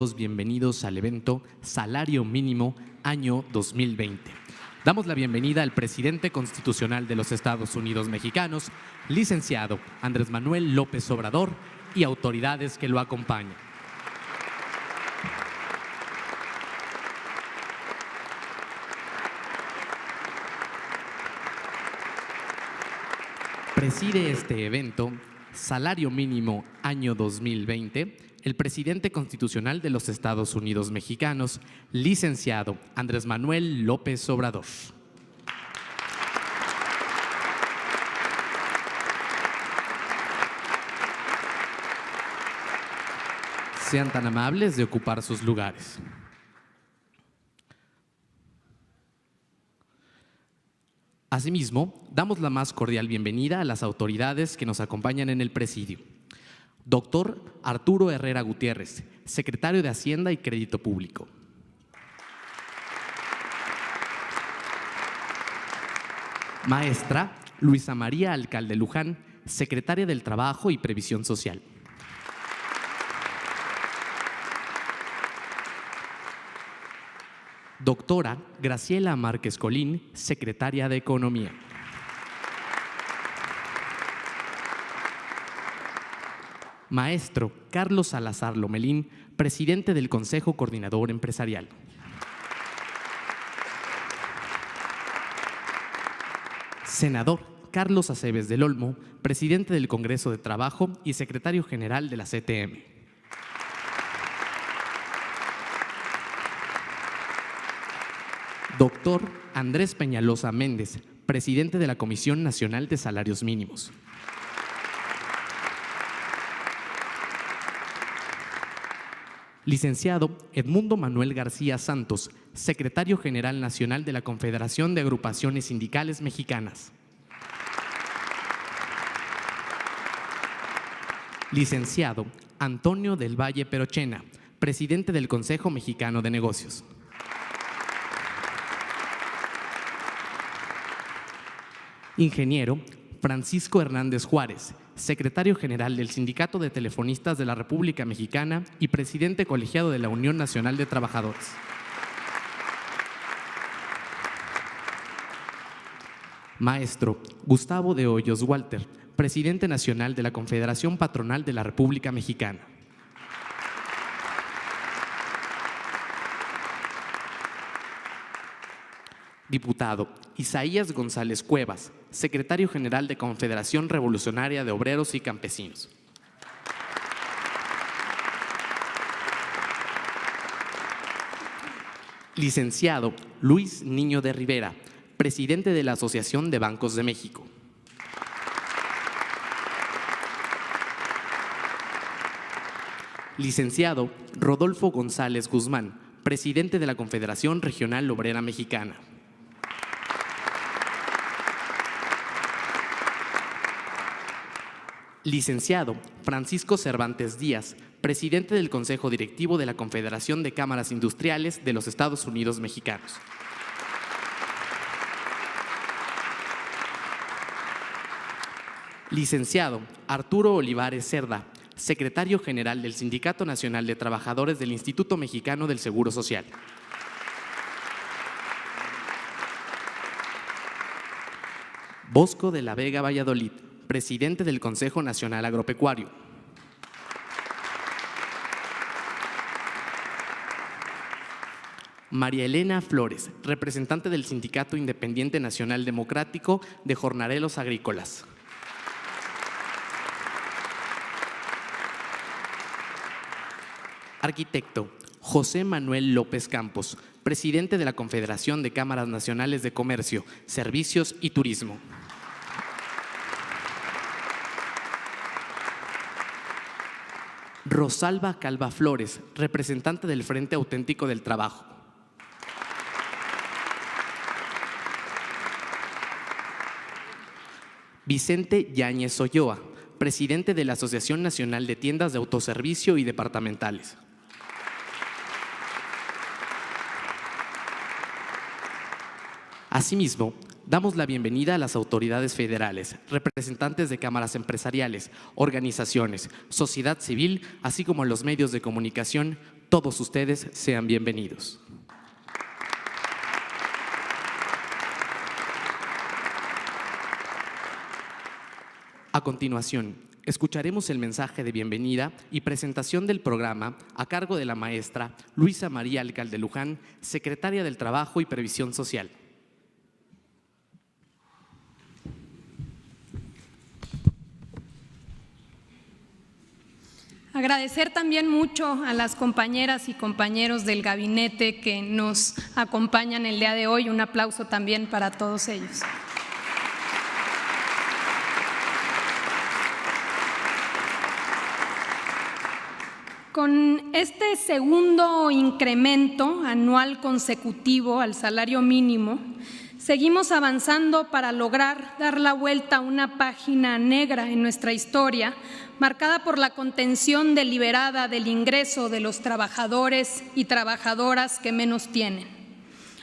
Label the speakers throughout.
Speaker 1: Bienvenidos al evento Salario Mínimo Año 2020. Damos la bienvenida al presidente constitucional de los Estados Unidos Mexicanos, licenciado Andrés Manuel López Obrador, y autoridades que lo acompañan. Preside este evento, Salario Mínimo Año 2020, el presidente constitucional de los Estados Unidos Mexicanos, licenciado Andrés Manuel López Obrador. Sean tan amables de ocupar sus lugares. Asimismo, damos la más cordial bienvenida a las autoridades que nos acompañan en el presidio. Doctor Arturo Herrera Gutiérrez, secretario de Hacienda y Crédito Público. Maestra Luisa María Alcalde Luján, secretaria del Trabajo y Previsión Social. Doctora Graciela Márquez Colín, secretaria de Economía. Maestro Carlos Salazar Lomelín, presidente del Consejo Coordinador Empresarial. Senador Carlos Aceves del Olmo, presidente del Congreso de Trabajo y secretario general de la CTM. Doctor Andrés Peñalosa Méndez, presidente de la Comisión Nacional de Salarios Mínimos. Licenciado Edmundo Manuel García Santos, secretario general nacional de la Confederación de Agrupaciones Sindicales Mexicanas. Licenciado Antonio del Valle Perochena, presidente del Consejo Mexicano de Negocios. Ingeniero Francisco Hernández Juárez, secretario general del Sindicato de Telefonistas de la República Mexicana y presidente colegiado de la Unión Nacional de Trabajadores. Maestro Gustavo de Hoyos Walter, presidente nacional de la Confederación Patronal de la República Mexicana. Diputado Isaías González Cuevas, secretario general de Confederación Revolucionaria de Obreros y Campesinos. Licenciado Luis Niño de Rivera, presidente de la Asociación de Bancos de México. Licenciado Rodolfo González Guzmán, presidente de la Confederación Regional Obrera Mexicana. Licenciado Francisco Cervantes Díaz, presidente del Consejo Directivo de la Confederación de Cámaras Industriales de los Estados Unidos Mexicanos. Licenciado Arturo Olivares Cerda, secretario general del Sindicato Nacional de Trabajadores del Instituto Mexicano del Seguro Social. Bosco de la Vega Valladolid, presidente del Consejo Nacional Agropecuario. María Elena Flores, representante del Sindicato Independiente Nacional Democrático de Jornaleros Agrícolas. Arquitecto José Manuel López Campos, presidente de la Confederación de Cámaras Nacionales de Comercio, Servicios y Turismo. Rosalba Calva Flores, representante del Frente Auténtico del Trabajo. Vicente Yáñez Olloa, presidente de la Asociación Nacional de Tiendas de Autoservicio y Departamentales. Asimismo, damos la bienvenida a las autoridades federales, representantes de cámaras empresariales, organizaciones, sociedad civil, así como a los medios de comunicación Todos ustedes sean bienvenidos. A continuación, escucharemos el mensaje de bienvenida y presentación del programa a cargo de la maestra Luisa María Alcalde Luján, secretaria del Trabajo y Previsión Social.
Speaker 2: Agradecer también mucho a las compañeras y compañeros del gabinete que nos acompañan el día de hoy. Un aplauso también para todos ellos. Con este segundo incremento anual consecutivo al salario mínimo, seguimos avanzando para lograr dar la vuelta a una página negra en nuestra historia, marcada por la contención deliberada del ingreso de los trabajadores y trabajadoras que menos tienen.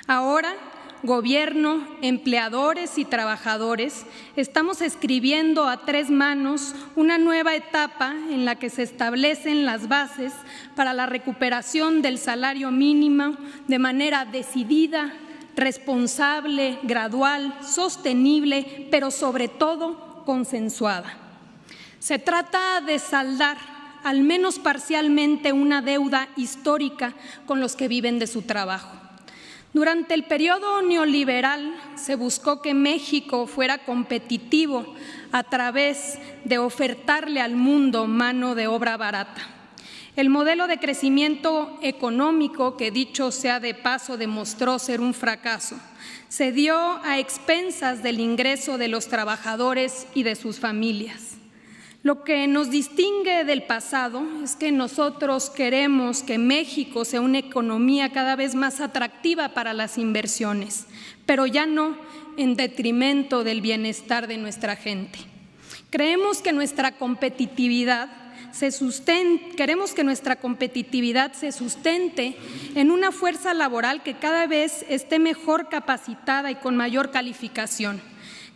Speaker 2: Ahora, gobierno, empleadores y trabajadores, estamos escribiendo a tres manos una nueva etapa en la que se establecen las bases para la recuperación del salario mínimo de manera decidida, responsable, gradual, sostenible, pero sobre todo consensuada. Se trata de saldar, al menos parcialmente, una deuda histórica con los que viven de su trabajo. Durante el periodo neoliberal se buscó que México fuera competitivo a través de ofertarle al mundo mano de obra barata. El modelo de crecimiento económico, que dicho sea de paso demostró ser un fracaso, se dio a expensas del ingreso de los trabajadores y de sus familias. Lo que nos distingue del pasado es que nosotros queremos que México sea una economía cada vez más atractiva para las inversiones, pero ya no en detrimento del bienestar de nuestra gente. Queremos que nuestra competitividad se sustente en una fuerza laboral que cada vez esté mejor capacitada y con mayor calificación,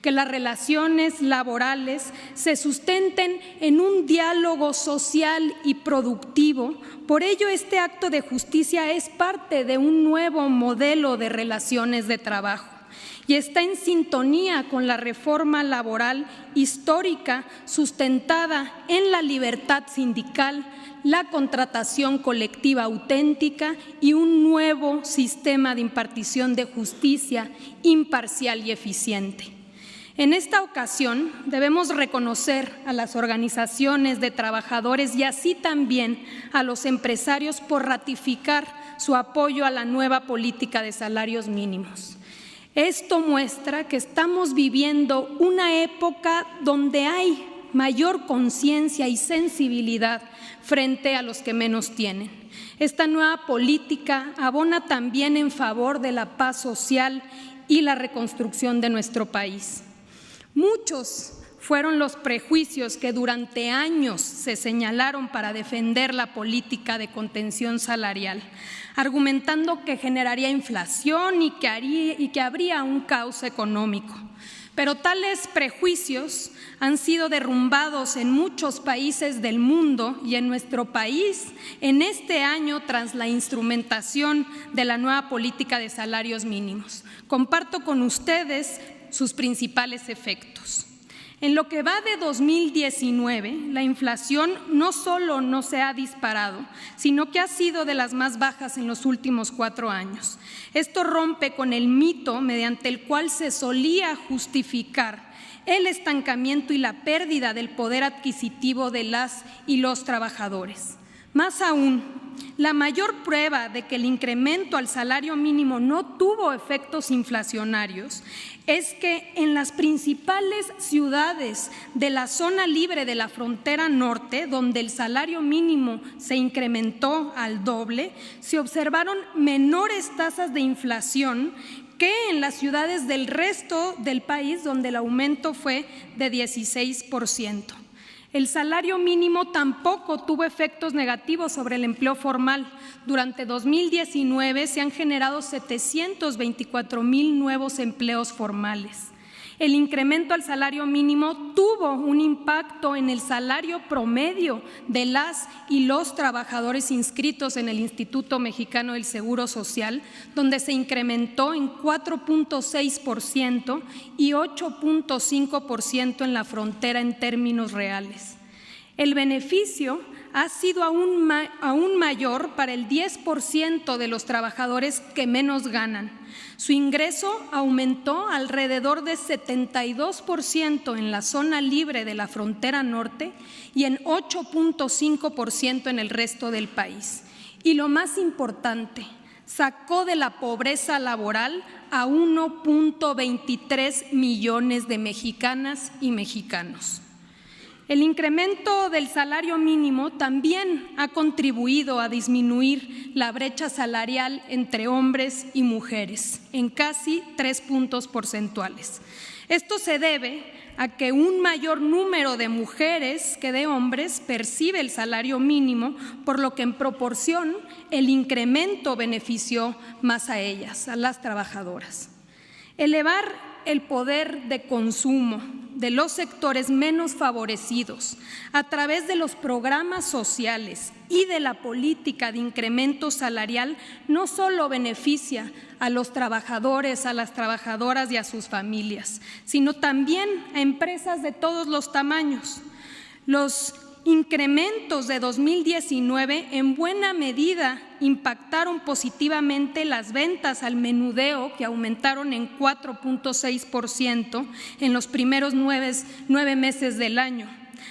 Speaker 2: que las relaciones laborales se sustenten en un diálogo social y productivo. Por ello, este acto de justicia es parte de un nuevo modelo de relaciones de trabajo y está en sintonía con la reforma laboral histórica sustentada en la libertad sindical, la contratación colectiva auténtica y un nuevo sistema de impartición de justicia imparcial y eficiente. En esta ocasión debemos reconocer a las organizaciones de trabajadores y así también a los empresarios por ratificar su apoyo a la nueva política de salarios mínimos. Esto muestra que estamos viviendo una época donde hay mayor conciencia y sensibilidad frente a los que menos tienen. Esta nueva política abona también en favor de la paz social y la reconstrucción de nuestro país. Muchos fueron los prejuicios que durante años se señalaron para defender la política de contención salarial, argumentando que generaría inflación y que habría un caos económico. Pero tales prejuicios han sido derrumbados en muchos países del mundo y en nuestro país en este año tras la instrumentación de la nueva política de salarios mínimos. Comparto con ustedes sus principales efectos. En lo que va de 2019, la inflación no solo no se ha disparado, sino que ha sido de las más bajas en los últimos 4 años. Esto rompe con el mito mediante el cual se solía justificar el estancamiento y la pérdida del poder adquisitivo de las y los trabajadores. Más aún, la mayor prueba de que el incremento al salario mínimo no tuvo efectos inflacionarios es que en las principales ciudades de la zona libre de la frontera norte, donde el salario mínimo se incrementó al doble, se observaron menores tasas de inflación que en las ciudades del resto del país, donde el aumento fue de 16%. El salario mínimo tampoco tuvo efectos negativos sobre el empleo formal. Durante 2019 se han generado 724,000 nuevos empleos formales. El incremento al salario mínimo tuvo un impacto en el salario promedio de las y los trabajadores inscritos en el Instituto Mexicano del Seguro Social, donde se incrementó en 4.6% y 8.5% en la frontera en términos reales. El beneficio ha sido aún mayor para el 10% de los trabajadores que menos ganan. Su ingreso aumentó alrededor de 72% en la zona libre de la frontera norte y en 8.5% en el resto del país. Y lo más importante, sacó de la pobreza laboral a 1.23 millones de mexicanas y mexicanos. El incremento del salario mínimo también ha contribuido a disminuir la brecha salarial entre hombres y mujeres en casi 3 puntos porcentuales. Esto se debe a que un mayor número de mujeres que de hombres percibe el salario mínimo, por lo que en proporción el incremento benefició más a ellas, a las trabajadoras. Elevar el poder de consumo de los sectores menos favorecidos a través de los programas sociales y de la política de incremento salarial no solo beneficia a los trabajadores, a las trabajadoras y a sus familias, sino también a empresas de todos los tamaños. Los incrementos de 2019 en buena medida impactaron positivamente las ventas al menudeo, que aumentaron en 4.6% en los primeros 9 meses del año.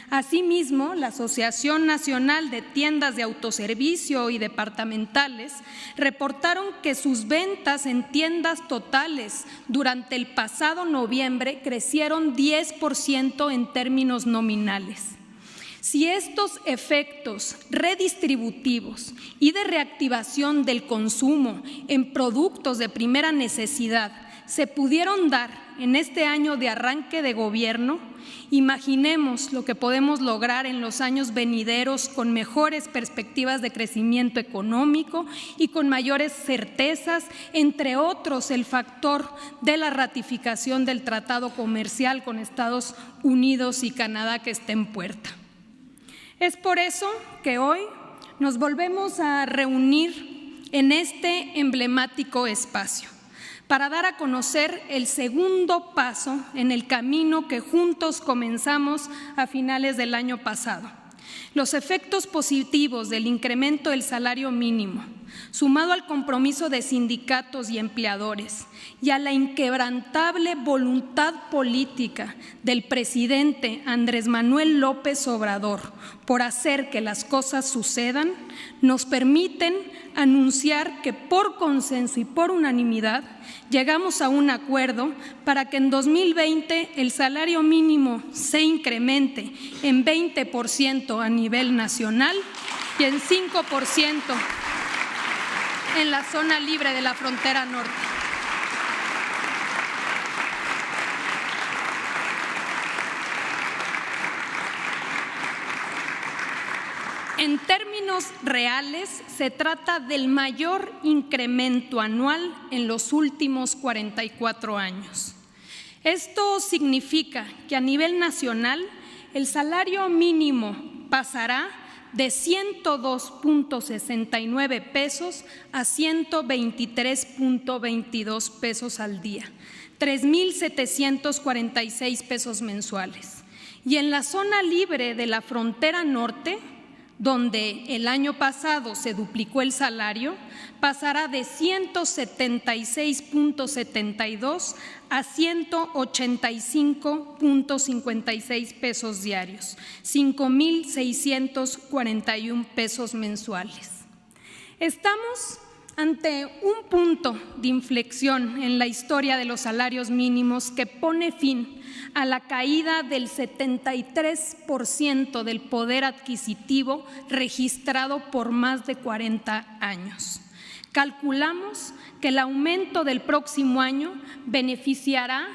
Speaker 2: Asimismo, la Asociación Nacional de Tiendas de Autoservicio y Departamentales reportaron que sus ventas en tiendas totales durante el pasado noviembre crecieron 10% en términos nominales. Si estos efectos redistributivos y de reactivación del consumo en productos de primera necesidad se pudieron dar en este año de arranque de gobierno, imaginemos lo que podemos lograr en los años venideros con mejores perspectivas de crecimiento económico y con mayores certezas, entre otros el factor de la ratificación del Tratado Comercial con Estados Unidos y Canadá que está en puerta. Es por eso que hoy nos volvemos a reunir en este emblemático espacio para dar a conocer el segundo paso en el camino que juntos comenzamos a finales del año pasado. Los efectos positivos del incremento del salario mínimo, sumado al compromiso de sindicatos y empleadores y a la inquebrantable voluntad política del presidente Andrés Manuel López Obrador por hacer que las cosas sucedan, nos permiten anunciar que por consenso y por unanimidad llegamos a un acuerdo para que en 2020 el salario mínimo se incremente en 20% a nivel nacional y en 5% en la zona libre de la frontera norte. En términos reales, se trata del mayor incremento anual en los últimos 44 años. Esto significa que a nivel nacional el salario mínimo pasará de 102.69 pesos a 123.22 pesos al día, 3.746 pesos mensuales. Y en la zona libre de la frontera norte, donde el año pasado se duplicó el salario, pasará de 176.72 a 185.56 pesos diarios, 5.641 pesos mensuales. Estamos ante un punto de inflexión en la historia de los salarios mínimos que pone fin a la caída del 73% del poder adquisitivo registrado por más de 40 años. Calculamos que el aumento del próximo año beneficiará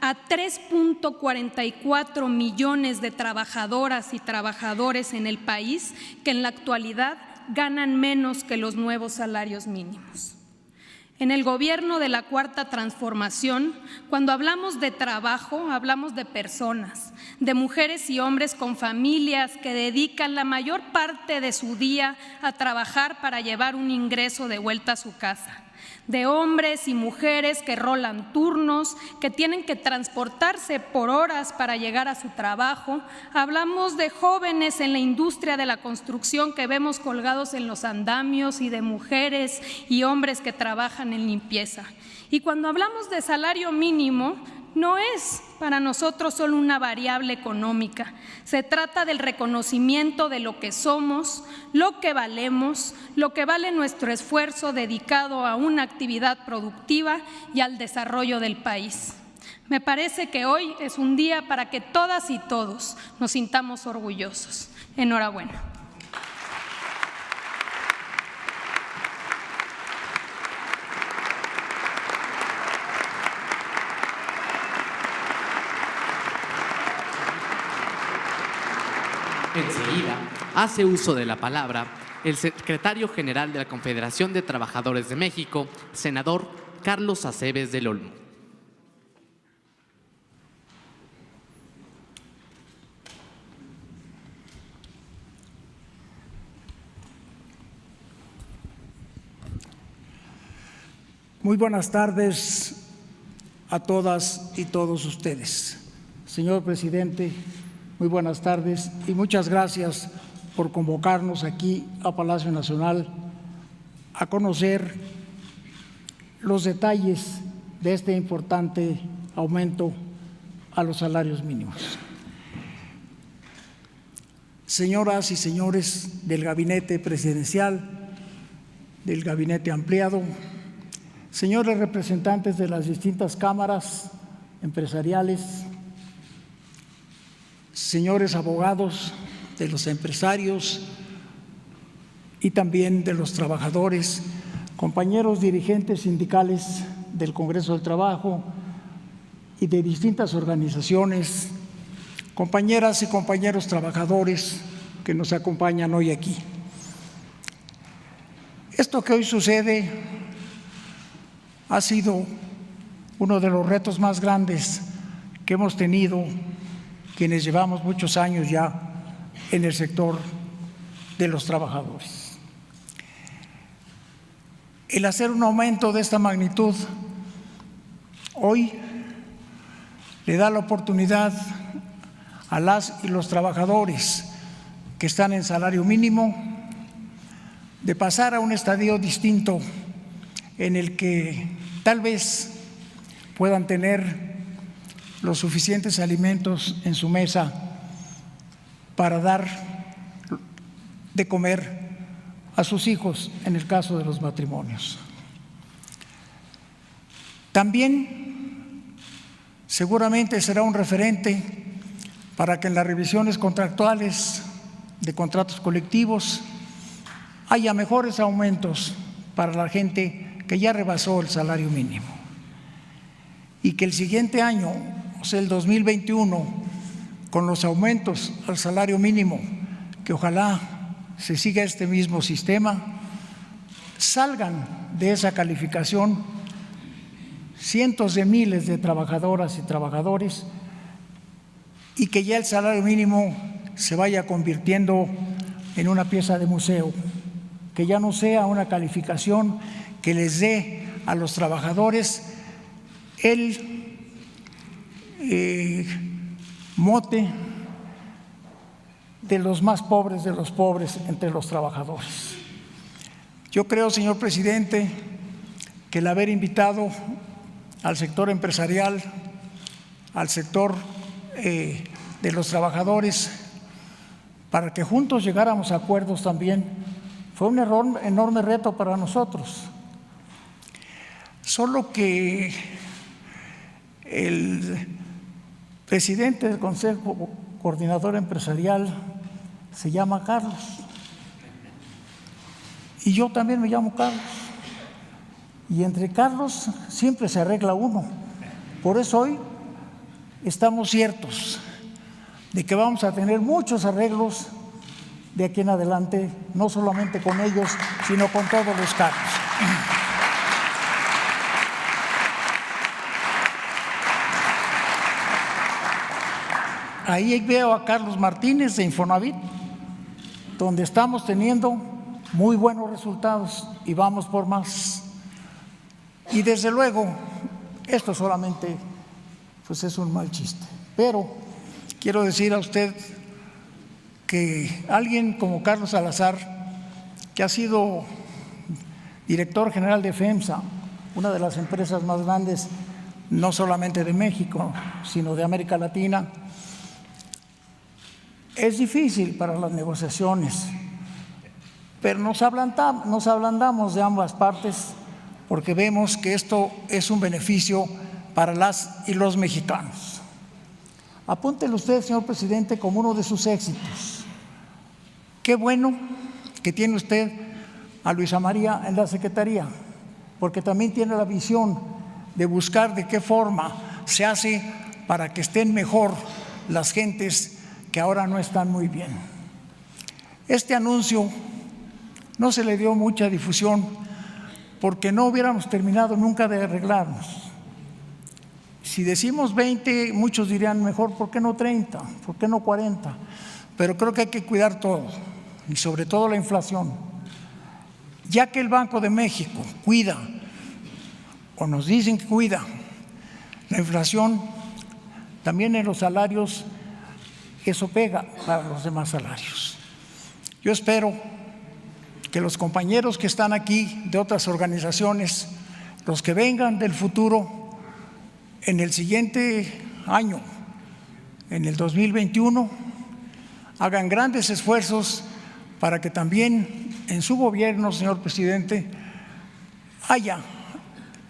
Speaker 2: a 3.44 millones de trabajadoras y trabajadores en el país que en la actualidad ganan menos que los nuevos salarios mínimos. En el gobierno de la Cuarta Transformación, cuando hablamos de trabajo, hablamos de personas, de mujeres y hombres con familias que dedican la mayor parte de su día a trabajar para llevar un ingreso de vuelta a su casa, de hombres y mujeres que rolan turnos, que tienen que transportarse por horas para llegar a su trabajo. Hablamos de jóvenes en la industria de la construcción que vemos colgados en los andamios y de mujeres y hombres que trabajan en limpieza. Y cuando hablamos de salario mínimo, no es para nosotros solo una variable económica. Se trata del reconocimiento de lo que somos, lo que valemos, lo que vale nuestro esfuerzo dedicado a una actividad productiva y al desarrollo del país. Me parece que hoy es un día para que todas y todos nos sintamos orgullosos. Enhorabuena.
Speaker 1: Enseguida, hace uso de la palabra el secretario general de la Confederación de Trabajadores de México, senador Carlos Acebes del Olmo.
Speaker 3: Muy buenas tardes a todas y todos ustedes. Señor presidente, muy buenas tardes y muchas gracias por convocarnos aquí a Palacio Nacional a conocer los detalles de este importante aumento a los salarios mínimos. Señoras y señores del Gabinete Presidencial, del Gabinete Ampliado, señores representantes de las distintas cámaras empresariales, señores abogados de los empresarios y también de los trabajadores, compañeros dirigentes sindicales del Congreso del Trabajo y de distintas organizaciones, compañeras y compañeros trabajadores que nos acompañan hoy aquí. Esto que hoy sucede ha sido uno de los retos más grandes que hemos tenido quienes llevamos muchos años ya en el sector de los trabajadores. El hacer un aumento de esta magnitud hoy le da la oportunidad a las y los trabajadores que están en salario mínimo de pasar a un estadio distinto en el que tal vez puedan tener los suficientes alimentos en su mesa para dar de comer a sus hijos en el caso de los matrimonios. También seguramente será un referente para que en las revisiones contractuales de contratos colectivos haya mejores aumentos para la gente que ya rebasó el salario mínimo y que el siguiente año, o sea, el 2021, con los aumentos al salario mínimo, que ojalá se siga este mismo sistema, salgan de esa calificación cientos de miles de trabajadoras y trabajadores y que ya el salario mínimo se vaya convirtiendo en una pieza de museo, que ya no sea una calificación que les dé a los trabajadores el mote de los más pobres de los pobres entre los trabajadores. Yo creo, señor presidente, que el haber invitado al sector empresarial, al sector de los trabajadores, para que juntos llegáramos a acuerdos también, fue un enorme reto para nosotros. Solo que el presidente del Consejo Coordinador Empresarial se llama Carlos y yo también me llamo Carlos, y entre Carlos siempre se arregla uno. Por eso hoy estamos ciertos de que vamos a tener muchos arreglos de aquí en adelante, no solamente con ellos, sino con todos los Carlos. ahí veo a Carlos Martínez de Infonavit, donde estamos teniendo muy buenos resultados y vamos por más. Y desde luego, esto solamente pues es un mal chiste, pero quiero decir a usted que alguien como Carlos Salazar, que ha sido director general de FEMSA, una de las empresas más grandes no solamente de México, sino de América Latina, es difícil para las negociaciones, pero nos ablandamos de ambas partes porque vemos que esto es un beneficio para las y los mexicanos. Apúntelo usted, señor presidente, como uno de sus éxitos. Qué bueno que tiene usted a Luisa María en la Secretaría, porque también tiene la visión de buscar de qué forma se hace para que estén mejor las gentes que ahora no están muy bien. Este anuncio no se le dio mucha difusión porque no hubiéramos terminado nunca de arreglarnos. Si decimos 20, muchos dirían mejor, ¿por qué no 30? ¿Por qué no 40? Pero creo que hay que cuidar todo, y sobre todo la inflación. Ya que el Banco de México cuida, o nos dicen que cuida, la inflación, también en los salarios, eso pega para los demás salarios. Yo espero que los compañeros que están aquí de otras organizaciones, los que vengan del futuro, en el siguiente año, en el 2021, hagan grandes esfuerzos para que también en su gobierno, señor presidente, haya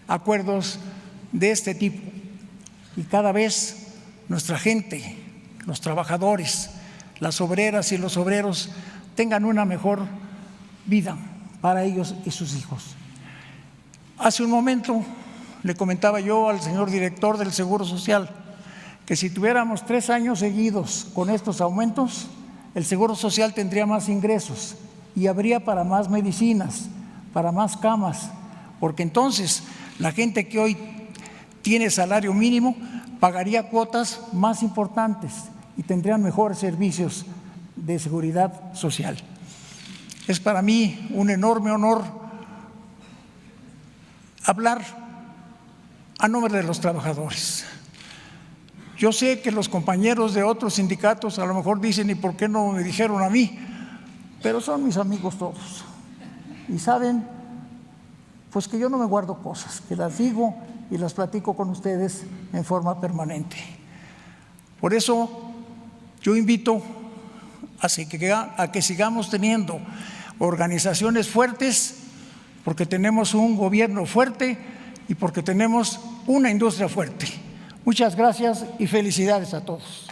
Speaker 3: acuerdos de este tipo y cada vez nuestra gente, los trabajadores, las obreras y los obreros tengan una mejor vida para ellos y sus hijos. Hace un momento le comentaba yo al señor director del Seguro Social que si tuviéramos 3 años seguidos con estos aumentos, el Seguro Social tendría más ingresos y habría para más medicinas, para más camas, porque entonces la gente que hoy tiene salario mínimo pagaría cuotas más importantes y tendrían mejores servicios de seguridad social. Es para mí un enorme honor hablar a nombre de los trabajadores. Yo sé que los compañeros de otros sindicatos a lo mejor dicen, ¿y por qué no me dijeron a mí? Pero son mis amigos todos y saben pues que yo no me guardo cosas, que las digo y las platico con ustedes en forma permanente. Por eso yo invito a que sigamos teniendo organizaciones fuertes, porque tenemos un gobierno fuerte y porque tenemos una industria fuerte. Muchas gracias y felicidades a todos.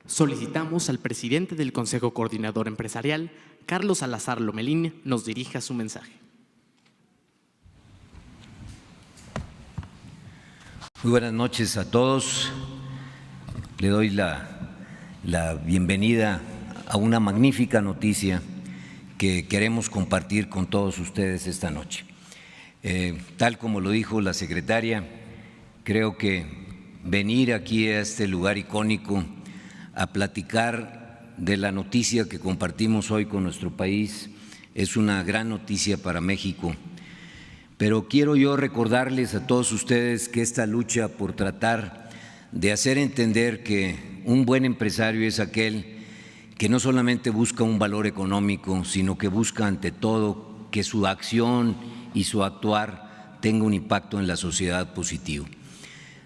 Speaker 1: Solicitamos al presidente del Consejo Coordinador Empresarial, Carlos Salazar Lomelín, nos dirija su mensaje.
Speaker 4: Muy buenas noches a todos. Le doy la bienvenida a una magnífica noticia que queremos compartir con todos ustedes esta noche. Tal como lo dijo la secretaria, creo que venir aquí a este lugar icónico a platicar de la noticia que compartimos hoy con nuestro país es una gran noticia para México. Pero quiero yo recordarles a todos ustedes que esta lucha por tratar de hacer entender que un buen empresario es aquel que no solamente busca un valor económico, sino que busca ante todo que su acción y su actuar tenga un impacto en la sociedad positivo.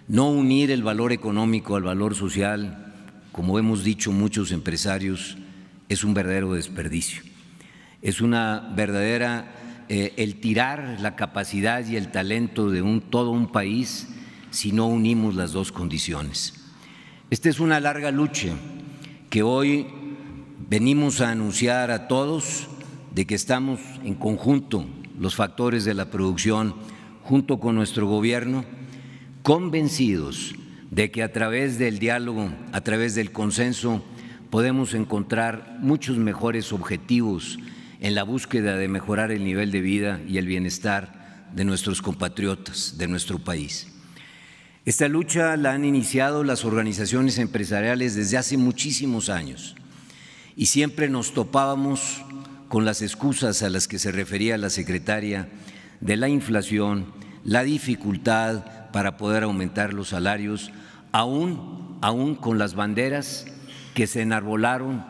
Speaker 4: No unir el valor económico al valor social, como hemos dicho muchos empresarios, es un verdadero desperdicio. Es una verdadera el tirar la capacidad y el talento de todo un país si no unimos las dos condiciones. Esta es una larga lucha que hoy venimos a anunciar a todos de que estamos en conjunto los factores de la producción junto con nuestro gobierno convencidos de que a través del diálogo, a través del consenso, podemos encontrar muchos mejores objetivos en la búsqueda de mejorar el nivel de vida y el bienestar de nuestros compatriotas, de nuestro país. Esta lucha la han iniciado las organizaciones empresariales desde hace muchísimos años y siempre nos topábamos con las excusas a las que se refería la secretaria de la inflación, la dificultad para poder aumentar los salarios, aún con las banderas que se enarbolaron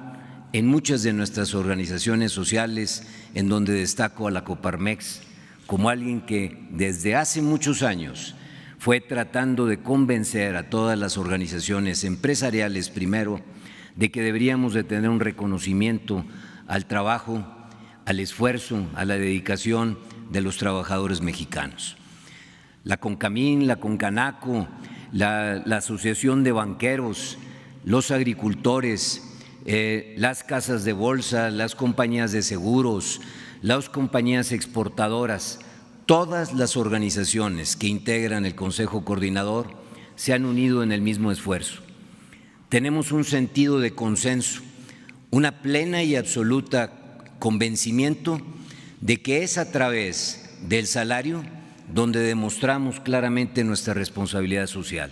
Speaker 4: en muchas de nuestras organizaciones sociales, en donde destaco a la Coparmex como alguien que desde hace muchos años fue tratando de convencer a todas las organizaciones empresariales primero de que deberíamos de tener un reconocimiento al trabajo, al esfuerzo, a la dedicación de los trabajadores mexicanos. La CONCAMIN, la CONCANACO, la Asociación de Banqueros, los agricultores, las casas de bolsa, las compañías de seguros, las compañías exportadoras, todas las organizaciones que integran el Consejo Coordinador se han unido en el mismo esfuerzo. Tenemos un sentido de consenso, una plena y absoluta convencimiento de que es a través del salario donde demostramos claramente nuestra responsabilidad social.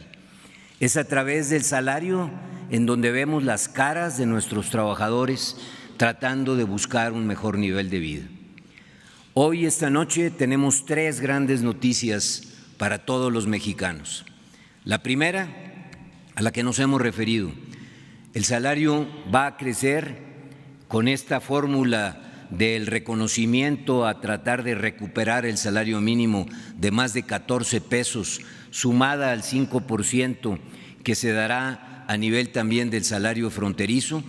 Speaker 4: Es a través del salario en donde vemos las caras de nuestros trabajadores tratando de buscar un mejor nivel de vida. Hoy, esta noche, tenemos tres grandes noticias para todos los mexicanos. La primera, a la que nos hemos referido, el salario va a crecer con esta fórmula del reconocimiento a tratar de recuperar el salario mínimo de más de 14 pesos, sumada al 5% que se dará a nivel también del salario fronterizo,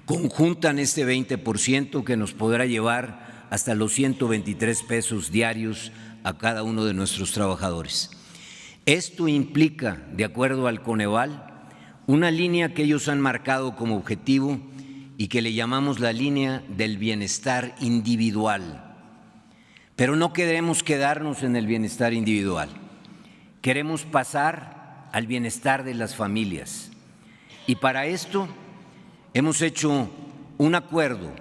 Speaker 4: conjuntan este 20% que nos podrá llevar hasta los 123 pesos diarios a cada uno de nuestros trabajadores. Esto implica, de acuerdo al Coneval, una línea que ellos han marcado como objetivo y que le llamamos la línea del bienestar individual. Pero no queremos quedarnos en el bienestar individual, queremos pasar al bienestar de las familias. Y para esto hemos hecho un acuerdo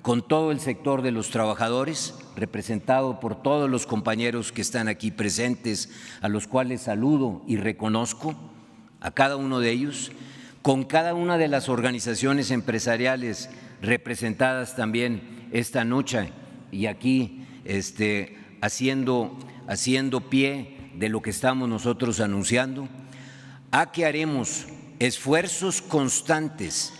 Speaker 4: con todo el sector de los trabajadores, representado por todos los compañeros que están aquí presentes, a los cuales saludo y reconozco a cada uno de ellos, con cada una de las organizaciones empresariales representadas también esta noche y aquí haciendo pie de lo que estamos nosotros anunciando, a que haremos esfuerzos constantes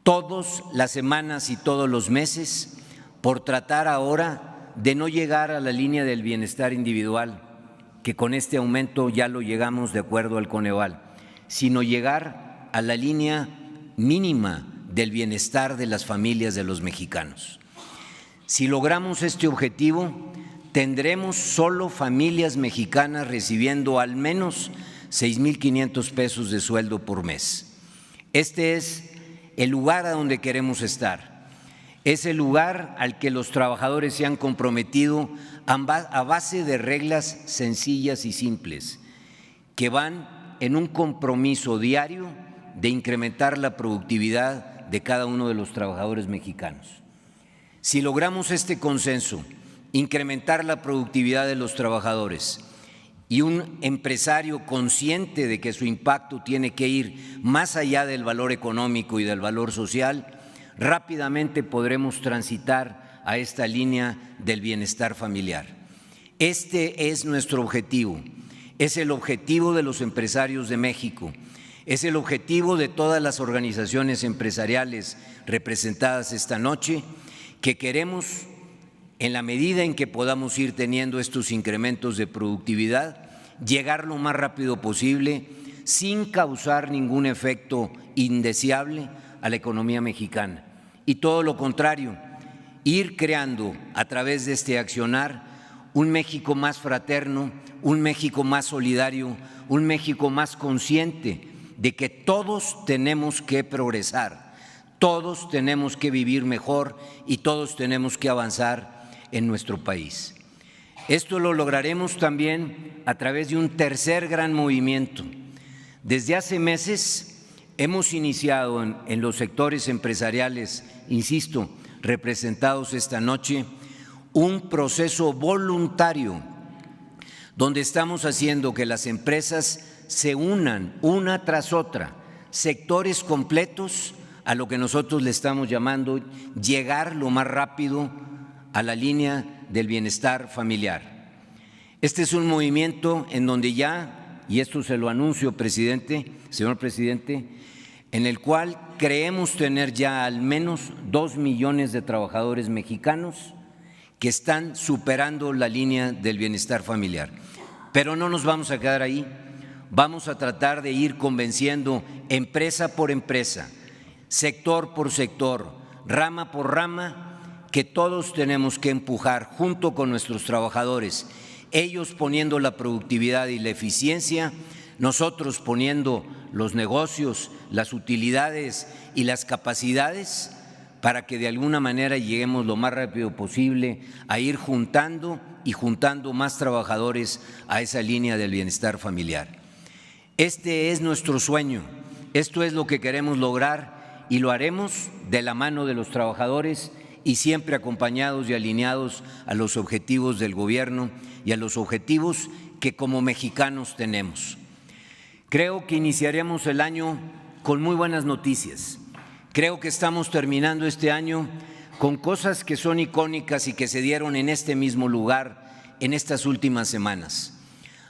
Speaker 4: todas las semanas y todos los meses por tratar ahora de no llegar a la línea del bienestar individual, que con este aumento ya lo llegamos de acuerdo al Coneval, sino llegar a la línea mínima del bienestar de las familias de los mexicanos. Si logramos este objetivo, tendremos solo familias mexicanas recibiendo al menos 6,500 pesos de sueldo por mes. Este es el lugar a donde queremos estar. Es el lugar al que los trabajadores se han comprometido a base de reglas sencillas y simples, que van en un compromiso diario de incrementar la productividad de cada uno de los trabajadores mexicanos. Si logramos este consenso, incrementar la productividad de los trabajadores y un empresario consciente de que su impacto tiene que ir más allá del valor económico y del valor social, rápidamente podremos transitar a esta línea del bienestar familiar. Este es nuestro objetivo, es el objetivo de los empresarios de México, es el objetivo de todas las organizaciones empresariales representadas esta noche, que queremos, en la medida en que podamos ir teniendo estos incrementos de productividad, llegar lo más rápido posible sin causar ningún efecto indeseable a la economía mexicana. Y todo lo contrario, ir creando a través de este accionar un México más fraterno, un México más solidario, un México más consciente de que todos tenemos que progresar, todos tenemos que vivir mejor y todos tenemos que avanzar en nuestro país. Esto lo lograremos también a través de un tercer gran movimiento. Desde hace meses hemos iniciado en los sectores empresariales, insisto, representados esta noche, un proceso voluntario donde estamos haciendo que las empresas se unan una tras otra, sectores completos, a lo que nosotros le estamos llamando llegar lo más rápido a la línea del bienestar familiar. Este es un movimiento en donde ya, y esto se lo anuncio, señor presidente, en el cual creemos tener ya al menos 2 millones de trabajadores mexicanos que están superando la línea del bienestar familiar. Pero no nos vamos a quedar ahí, vamos a tratar de ir convenciendo empresa por empresa, sector por sector, rama por rama, que todos tenemos que empujar junto con nuestros trabajadores, ellos poniendo la productividad y la eficiencia, nosotros poniendo los negocios, las utilidades y las capacidades para que de alguna manera lleguemos lo más rápido posible a ir juntando y juntando más trabajadores a esa línea del bienestar familiar. Este es nuestro sueño, esto es lo que queremos lograr y lo haremos de la mano de los trabajadores y siempre acompañados y alineados a los objetivos del gobierno y a los objetivos que como mexicanos tenemos. Creo que iniciaremos el año con muy buenas noticias. Creo que estamos terminando este año con cosas que son icónicas y que se dieron en este mismo lugar en estas últimas semanas.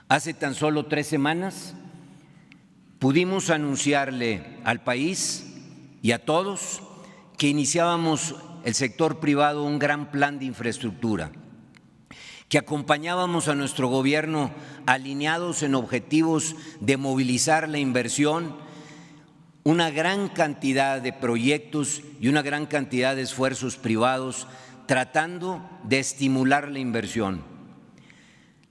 Speaker 4: Hace tan solo 3 semanas pudimos anunciarle al país y a todos que iniciábamos el sector privado un gran plan de infraestructura, que acompañábamos a nuestro gobierno alineados en objetivos de movilizar la inversión, una gran cantidad de proyectos y una gran cantidad de esfuerzos privados tratando de estimular la inversión.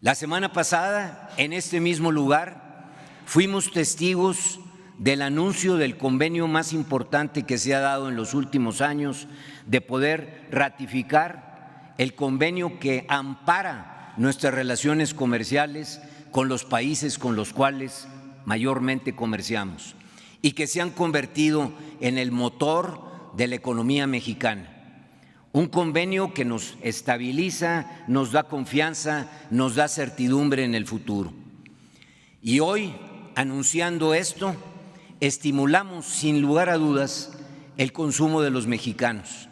Speaker 4: La semana pasada, en este mismo lugar, fuimos testigos del anuncio del convenio más importante que se ha dado en los últimos años, de poder ratificar el convenio que ampara nuestras relaciones comerciales con los países con los cuales mayormente comerciamos y que se han convertido en el motor de la economía mexicana. Un convenio que nos estabiliza, nos da confianza, nos da certidumbre en el futuro. Y hoy, anunciando esto, estimulamos sin lugar a dudas el consumo de los mexicanos,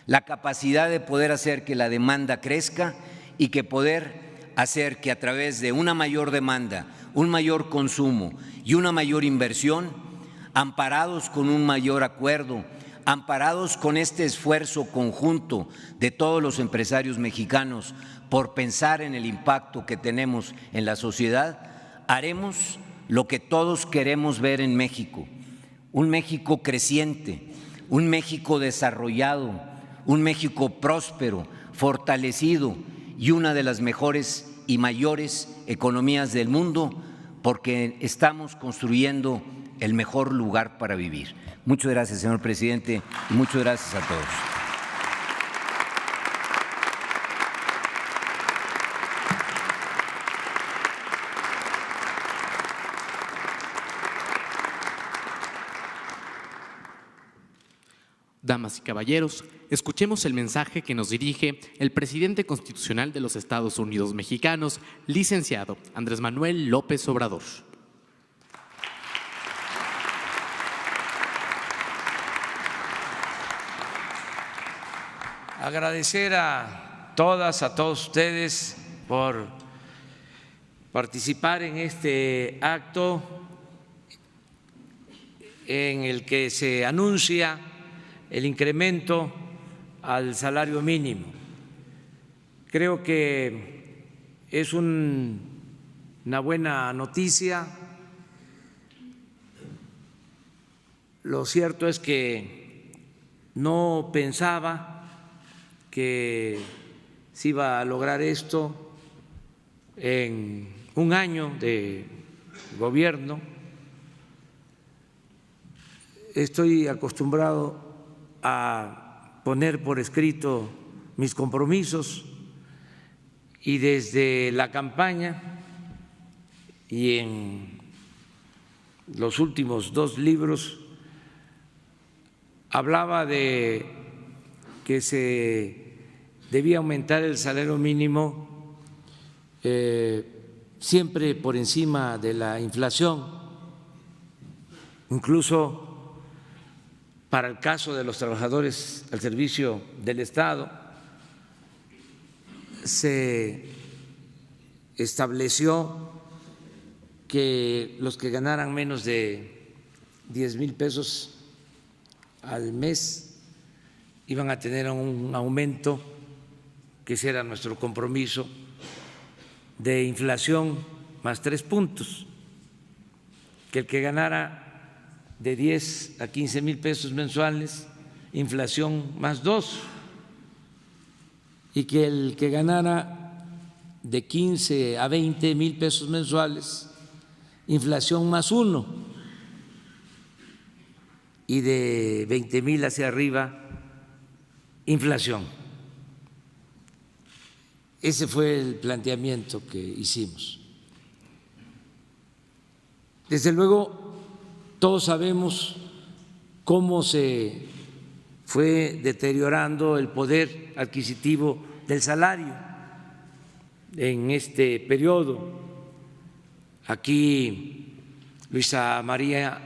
Speaker 4: la capacidad de poder hacer que la demanda crezca y que poder hacer que a través de una mayor demanda, un mayor consumo y una mayor inversión, amparados con un mayor acuerdo, amparados con este esfuerzo conjunto de todos los empresarios mexicanos por pensar en el impacto que tenemos en la sociedad, haremos lo que todos queremos ver en México, un México creciente, un México desarrollado, un México próspero, fortalecido y una de las mejores y mayores economías del mundo, porque estamos construyendo el mejor lugar para vivir. Muchas gracias, señor presidente, y muchas gracias a todos.
Speaker 1: Damas y caballeros, escuchemos el mensaje que nos dirige el presidente constitucional de los Estados Unidos mexicanos, licenciado Andrés Manuel López Obrador.
Speaker 5: Agradecer a todas, a todos ustedes por participar en este acto en el que se anuncia el incremento al salario mínimo. Creo que es una buena noticia. Lo cierto es que no pensaba que se iba a lograr esto en un año de gobierno. Estoy acostumbrado a poner por escrito mis compromisos y desde la campaña y en los últimos 2 libros hablaba de que se debía aumentar el salario mínimo siempre por encima de la inflación, incluso para el caso de los trabajadores al servicio del Estado, se estableció que los que ganaran menos de 10,000 pesos al mes iban a tener un aumento, que ese era nuestro compromiso, de inflación más 3 puntos, que el que ganara de 10 a 15,000 pesos mensuales, inflación más 2, y que el que ganara de 15 a 20,000 pesos mensuales, inflación más 1, y de 20,000 hacia arriba, inflación. Ese fue el planteamiento que hicimos. Desde luego, todos sabemos cómo se fue deteriorando el poder adquisitivo del salario en este periodo. Aquí Luisa María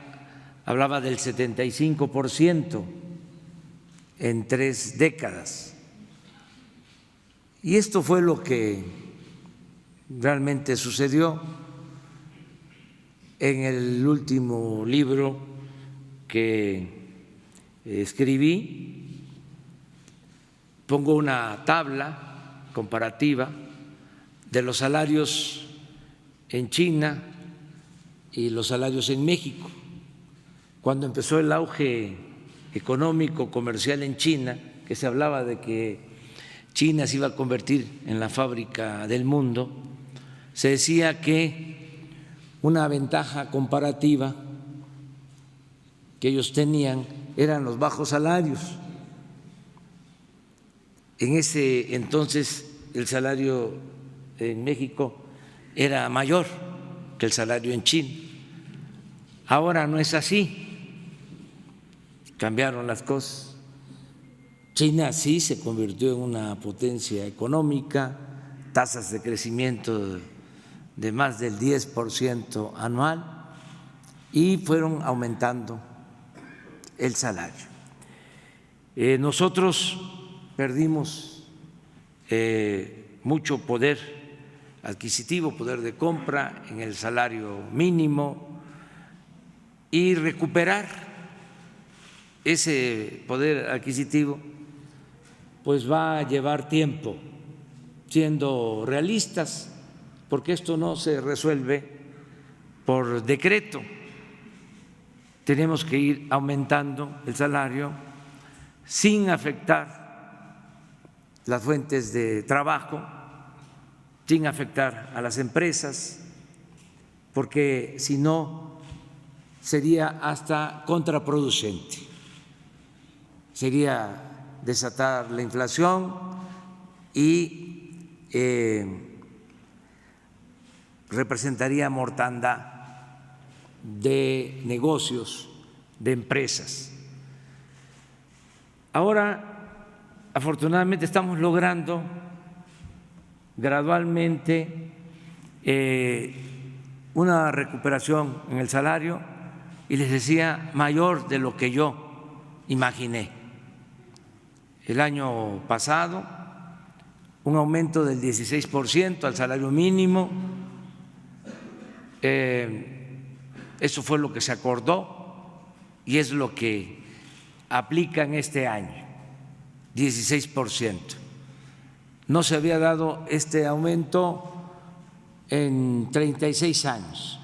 Speaker 5: hablaba del 75% en 3 décadas. Y esto fue lo que realmente sucedió. En el último libro que escribí pongo una tabla comparativa de los salarios en China y los salarios en México. Cuando empezó el auge económico, comercial en China, que se hablaba de que China se iba a convertir en la fábrica del mundo, se decía que una ventaja comparativa que ellos tenían eran los bajos salarios. En ese entonces el salario en México era mayor que el salario en China. Ahora no es así, cambiaron las cosas. China sí se convirtió en una potencia económica, tasas de crecimiento de más del 10% anual, y fueron aumentando el salario. Nosotros perdimos mucho poder adquisitivo, poder de compra en el salario mínimo, y recuperar ese poder adquisitivo pues va a llevar tiempo, siendo realistas, porque esto no se resuelve por decreto. Tenemos que ir aumentando el salario sin afectar las fuentes de trabajo, sin afectar a las empresas, porque si no sería hasta contraproducente, sería desatar la inflación y representaría mortandad de negocios, de empresas. Ahora, afortunadamente, estamos logrando gradualmente una recuperación en el salario, y les decía, mayor de lo que yo imaginé. El año pasado, un aumento del 16% al salario mínimo. Eso fue lo que se acordó y es lo que aplica en este año, 16%. No se había dado este aumento en 36 años.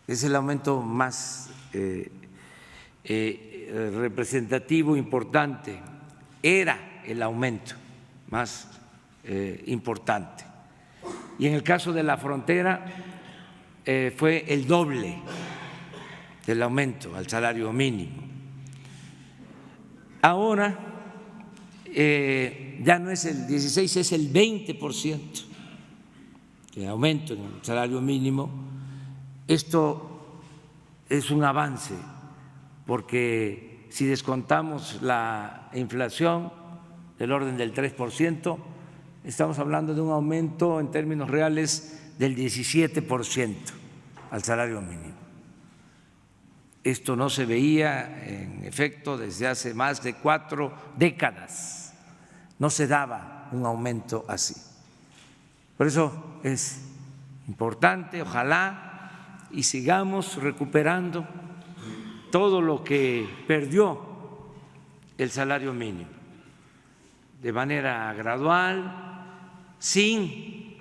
Speaker 5: Es el aumento más representativo, importante. Era el aumento más importante. Y en el caso de la frontera fue el doble del aumento al salario mínimo. Ahora ya no es el 16, es el 20% de aumento en el salario mínimo. Esto es un avance porque si descontamos la inflación del orden del 3%, estamos hablando de un aumento en términos reales del 17% al salario mínimo. Esto no se veía, en efecto, desde hace más de 4 décadas. No se daba un aumento así. Por eso es importante, ojalá, y sigamos recuperando todo lo que perdió el salario mínimo de manera gradual, sin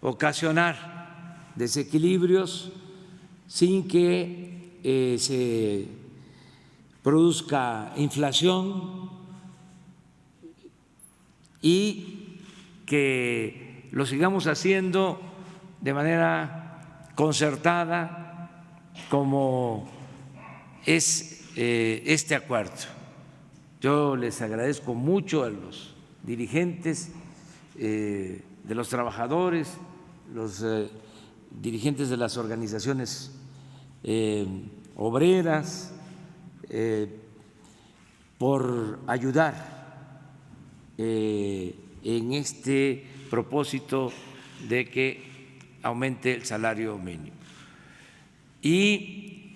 Speaker 5: ocasionar desequilibrios, sin que se produzca inflación y que lo sigamos haciendo de manera concertada como es este acuerdo. Yo les agradezco mucho a los dirigentes de los trabajadores, los dirigentes de las organizaciones obreras, por ayudar en este propósito de que aumente el salario mínimo. Y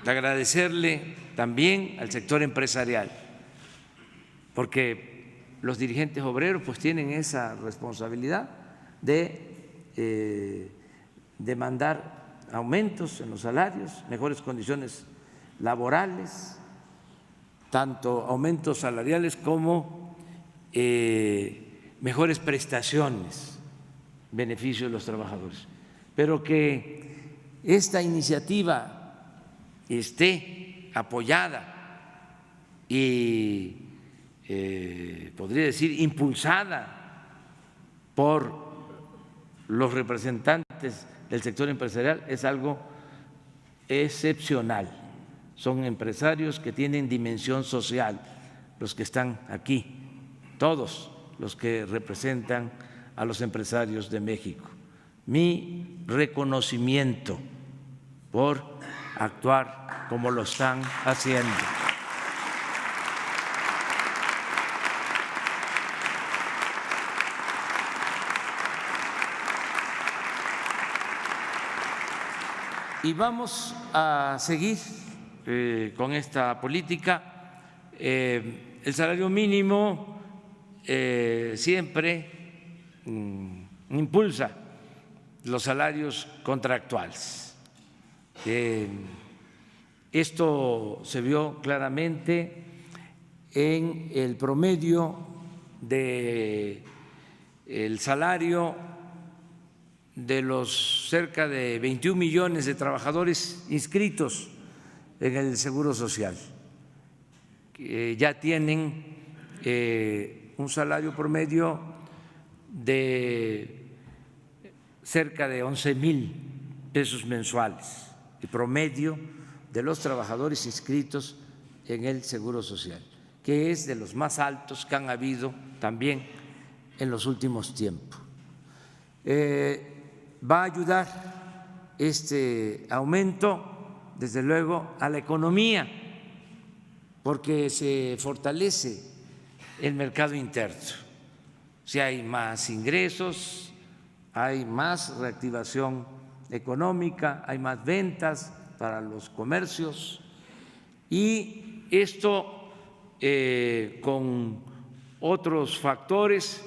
Speaker 5: agradecerle también al sector empresarial, porque los dirigentes obreros pues tienen esa responsabilidad de demandar aumentos en los salarios, mejores condiciones laborales, tanto aumentos salariales como mejores prestaciones, beneficio de los trabajadores. Pero que esta iniciativa esté apoyada y podría decir impulsada por los representantes del sector empresarial es algo excepcional. Son empresarios que tienen dimensión social, los que están aquí, todos los que representan a los empresarios de México. Mi reconocimiento por actuar como lo están haciendo. Y vamos a seguir con esta política. El salario mínimo siempre impulsa los salarios contractuales. Esto se vio claramente en el promedio del salario de los cerca de 21 millones de trabajadores inscritos en el Seguro Social, que ya tienen un salario promedio de cerca de 11,000 pesos mensuales, el promedio de los trabajadores inscritos en el Seguro Social, que es de los más altos que han habido también en los últimos tiempos. Va a ayudar este aumento, desde luego, a la economía, porque se fortalece el mercado interno. Si hay más ingresos, hay más reactivación económica, hay más ventas para los comercios y esto con otros factores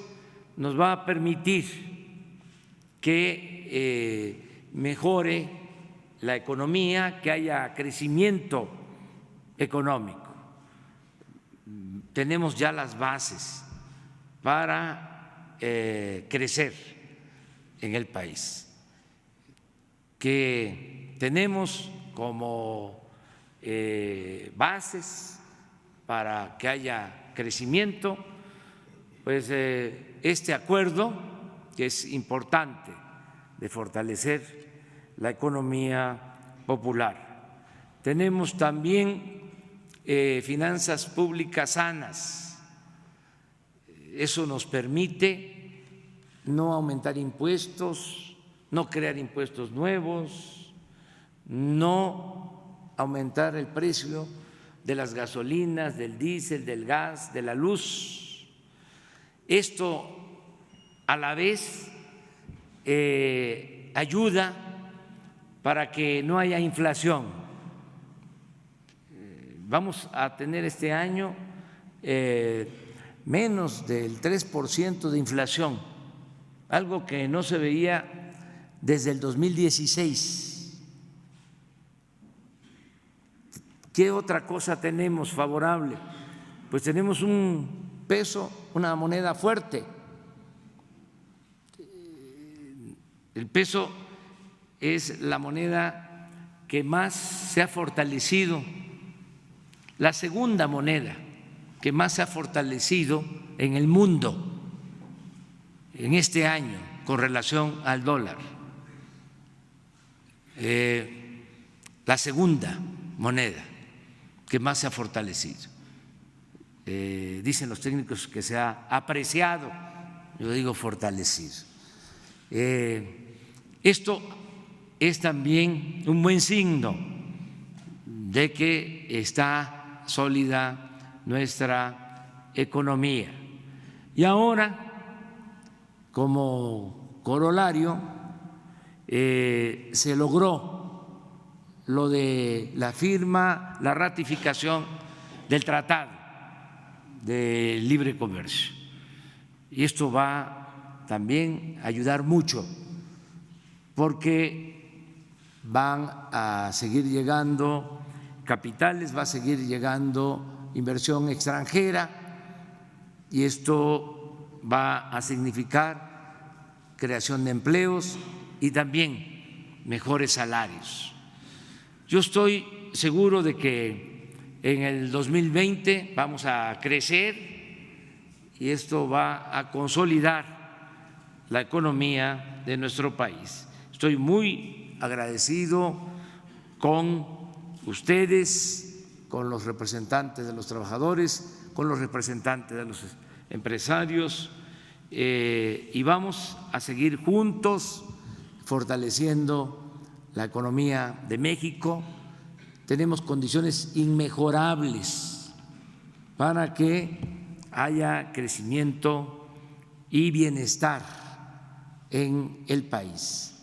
Speaker 5: nos va a permitir que mejore la economía, que haya crecimiento económico. Tenemos ya las bases para crecer en el país, que tenemos como bases para que haya crecimiento, pues este acuerdo, que es importante, de fortalecer la economía popular. Tenemos también finanzas públicas sanas. Eso nos permite no aumentar impuestos, no crear impuestos nuevos, no aumentar el precio de las gasolinas, del diésel, del gas, de la luz. Esto a la vez ayuda para que no haya inflación. Vamos a tener este año menos del 3% de inflación, algo que no se veía desde el 2016. ¿Qué otra cosa tenemos favorable? Pues tenemos un peso, una moneda fuerte. El peso es la moneda que más se ha fortalecido, la segunda moneda que más se ha fortalecido en el mundo en este año con relación al dólar. La segunda moneda que más se ha fortalecido. Dicen los técnicos que se ha apreciado, yo digo fortalecido. Esto es también un buen signo de que está sólida nuestra economía. Y ahora, como corolario, se logró lo de la firma, la ratificación del Tratado de Libre Comercio. Y esto va también a ayudar mucho, porque van a seguir llegando capitales, va a seguir llegando inversión extranjera, y esto va a significar creación de empleos y también mejores salarios. Yo estoy seguro de que en el 2020 vamos a crecer y esto va a consolidar la economía de nuestro país. Estoy muy agradecido con ustedes, con los representantes de los trabajadores, con los representantes de los empresarios, y vamos a seguir juntos fortaleciendo la economía de México. Tenemos condiciones inmejorables para que haya crecimiento y bienestar en el país.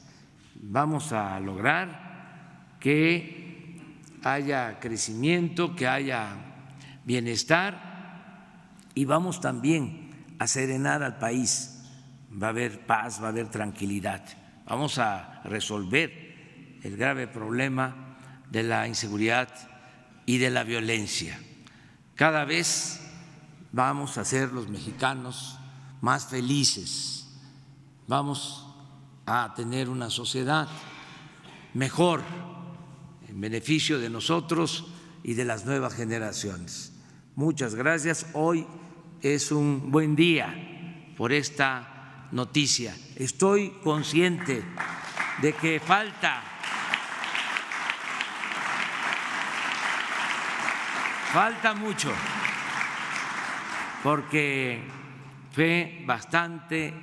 Speaker 5: Vamos a lograr que haya crecimiento, que haya bienestar, y vamos también a serenar al país. Va a haber paz, va a haber tranquilidad. Vamos a resolver el grave problema de la inseguridad y de la violencia. Cada vez vamos a ser los mexicanos más felices, vamos a tener una sociedad mejor en beneficio de nosotros y de las nuevas generaciones. Muchas gracias. Hoy es un buen día por esta noticia. Estoy consciente de que falta mucho, porque fue bastante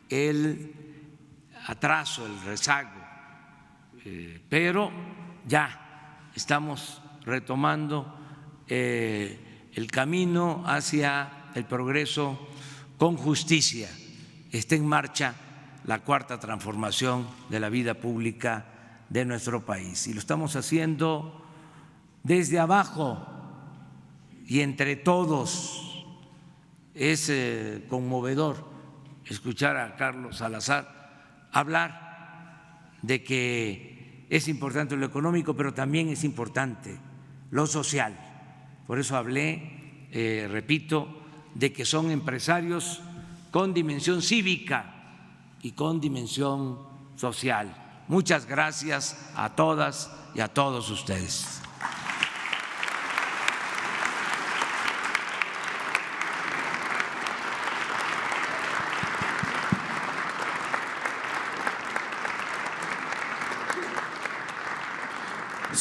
Speaker 5: el atraso, el rezago, pero ya estamos retomando el camino hacia el progreso con justicia. Está en marcha la cuarta transformación de la vida pública de nuestro país y lo estamos haciendo desde abajo y entre todos. Es conmovedor escuchar a Carlos Salazar hablar de que es importante lo económico, pero también es importante lo social. Por eso hablé, repito, de que son empresarios con dimensión cívica y con dimensión social. Muchas gracias a todas y a todos ustedes.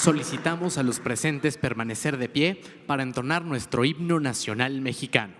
Speaker 1: solicitamos a los presentes permanecer de pie para entonar nuestro himno nacional mexicano.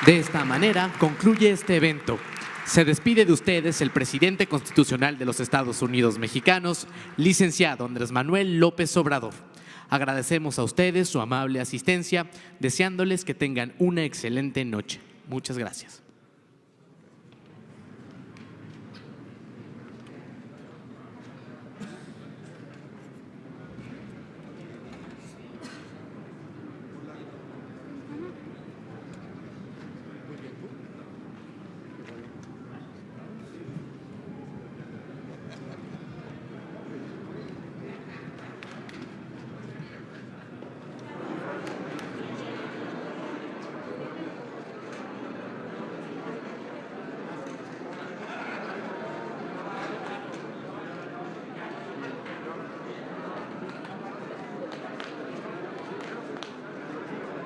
Speaker 1: De esta manera concluye este evento. Se despide de ustedes el presidente constitucional de los Estados Unidos mexicanos, licenciado Andrés Manuel López Obrador. Agradecemos a ustedes su amable asistencia, deseándoles que tengan una excelente noche. Muchas gracias.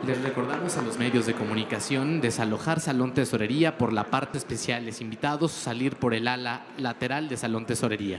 Speaker 1: Les recordamos a los medios de comunicación desalojar Salón Tesorería por la parte especial. Les invitados a salir por el ala lateral de Salón Tesorería.